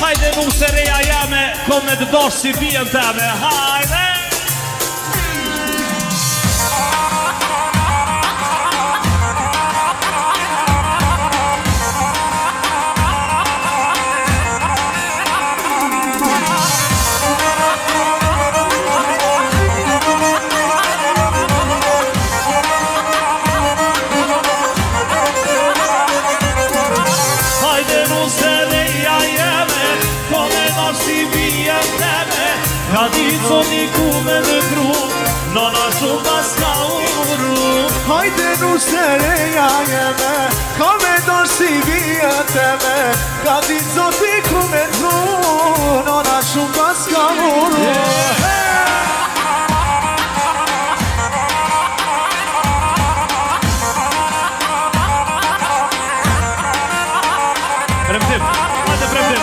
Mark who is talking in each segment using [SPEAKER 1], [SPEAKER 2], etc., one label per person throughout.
[SPEAKER 1] Hajde nuk se reja jame, ko me të dosh si vijen teme. Hajde!
[SPEAKER 2] Ka dico niku me në kru, nona shumë pas ka uru.
[SPEAKER 3] Hajde nuse reja jeme, ka me dosh si vijen teme. Ka dico niku me në kru, nona shumë pas ka uru.
[SPEAKER 1] Premtim, hajde premtim.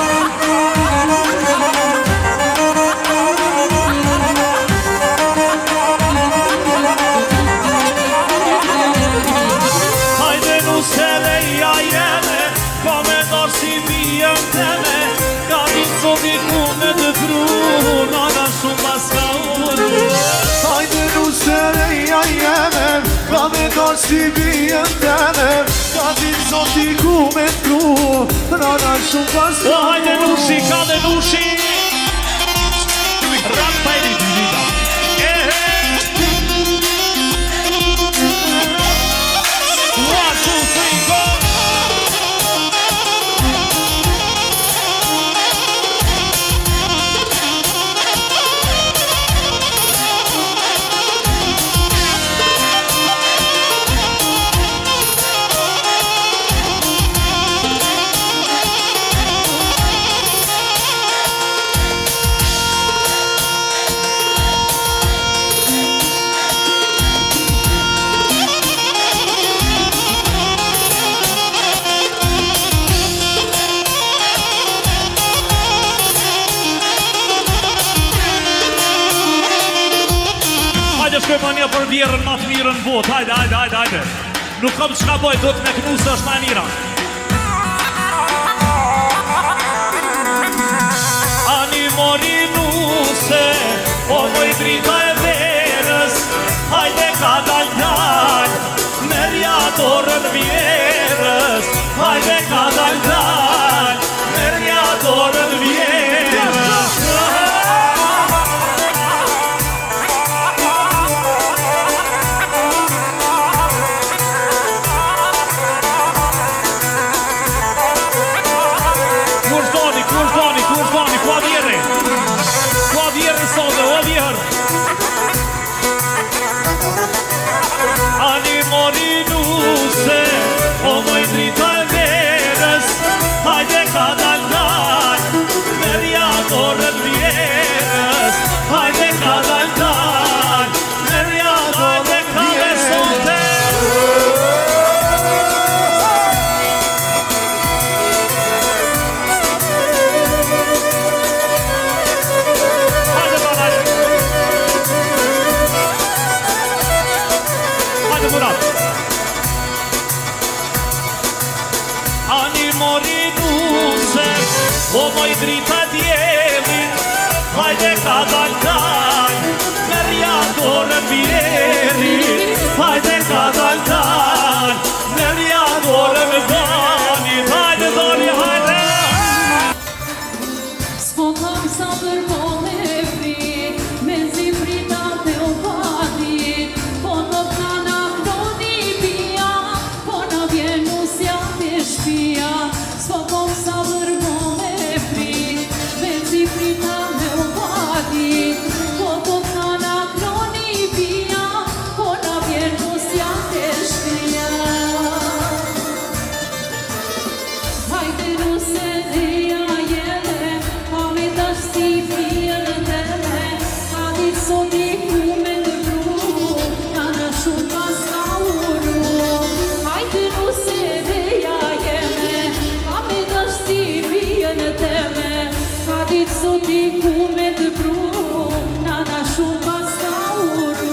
[SPEAKER 3] Si vijen teme, ka ditë zoti ku me t'kru, rana shumë pas ka.
[SPEAKER 1] O hajde nushi, ka dhe nushi. Rat pa e një të gjitha. One, two, three, go! Shkojmania për vjerën ma të mirën vot. Hajde. Nuk kam qka boj, do të me knu se është ma njëra. Ani mori nuse, o moj drita e verës. Hajde ka dal, merja dorën vjerës. Hajde ka dal, merja dorën vjerës. Ani mori nuse, o moj drita e verës. Hajde ka dal, merja dorën vjerës. Hajde ka dal, merja dorën ka besote. Ani mori nuse, o moj drita djevin. Hajde ka dal, merja dorën vjerit. Hajde ka dal, merja dorën vanit. Hajde doni, hajde.
[SPEAKER 4] S'po kam sa përmone e fri, me zifrita të opatit. Po në kana kroni pia, po në vjen usja të shpia. S'po kam sa përmone e fri, me zifrita të opatit. Po në kana kroni pia, po në vjen usja të shpia. Hajde nuse reja jeme, ka me dash si vjen teme. Ka ditë soti ku me në kru, ka në shumë pas ka uru. Hajde nuse reja jeme, ka me dash si vjen teme. Ka ditë soti ku me në kru, ka në shumë pas ka uru.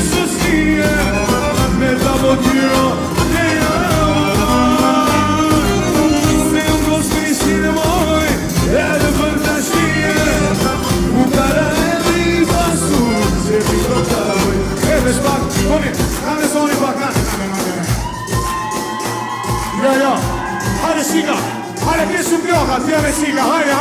[SPEAKER 3] sostie me ta motyro ne se un gospisi në moj edhe për të shtie u kara e mi pasu se mi trotavoj edhe shpak, koni, hajde soni pak ja, hajde shika hajde kesu pjoha, tjeve shika hajde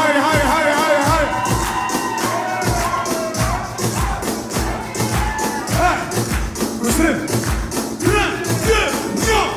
[SPEAKER 3] Mustrim 3, 2, 1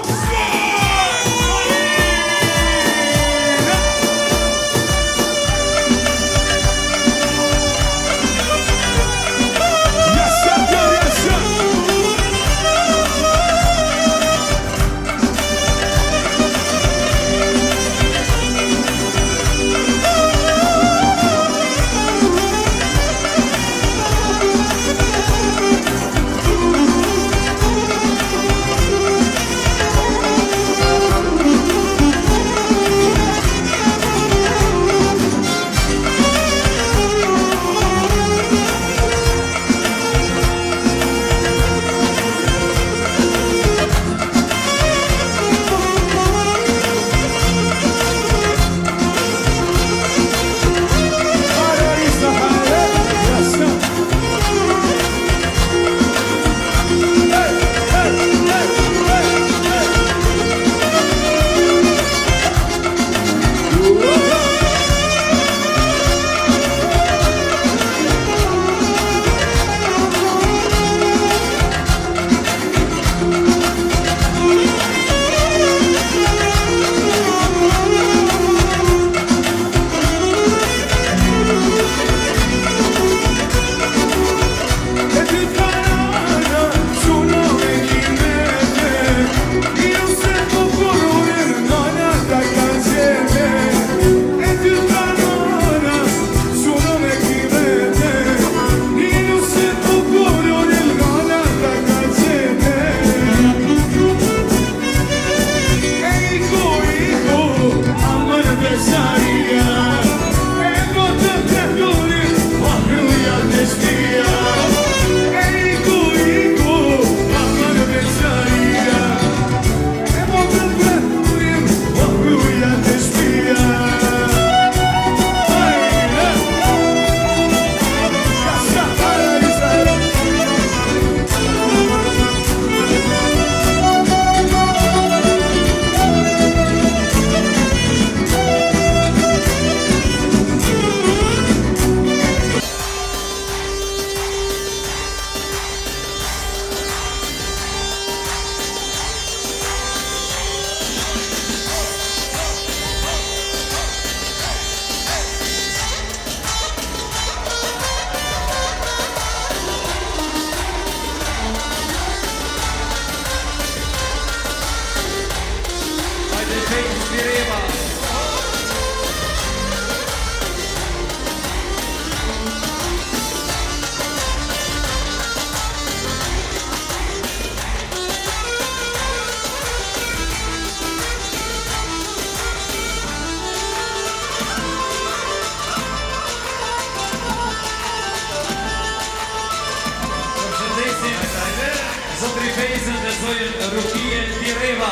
[SPEAKER 2] Zotri Fejzën dhe zojën Rukien Tireva.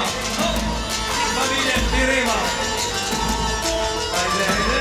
[SPEAKER 2] Familjen Tireva. Hajde.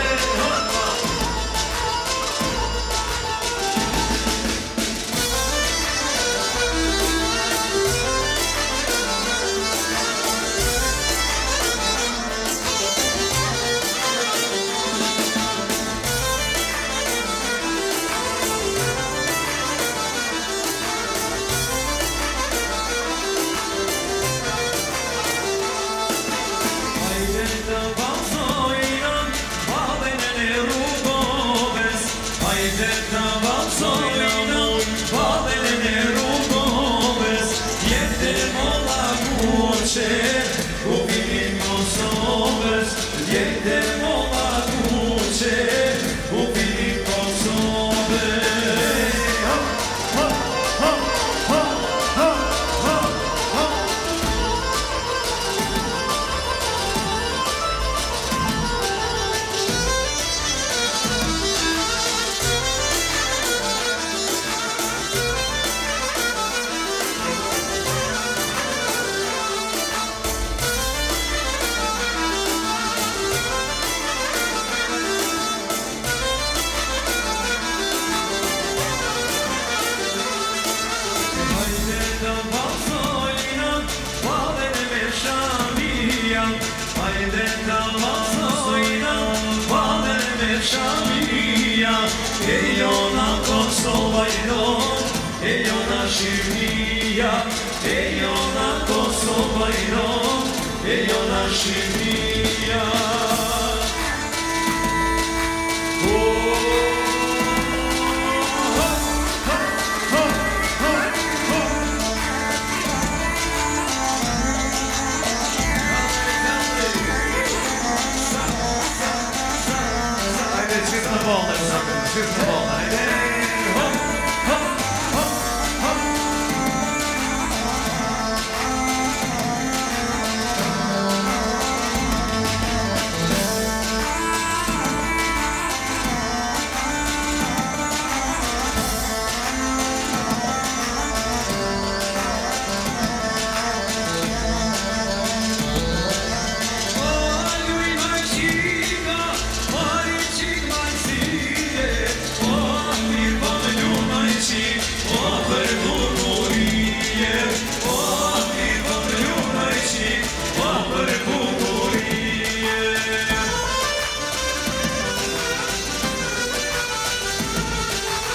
[SPEAKER 2] e jona Kosova i ro, e jona Shqipnia.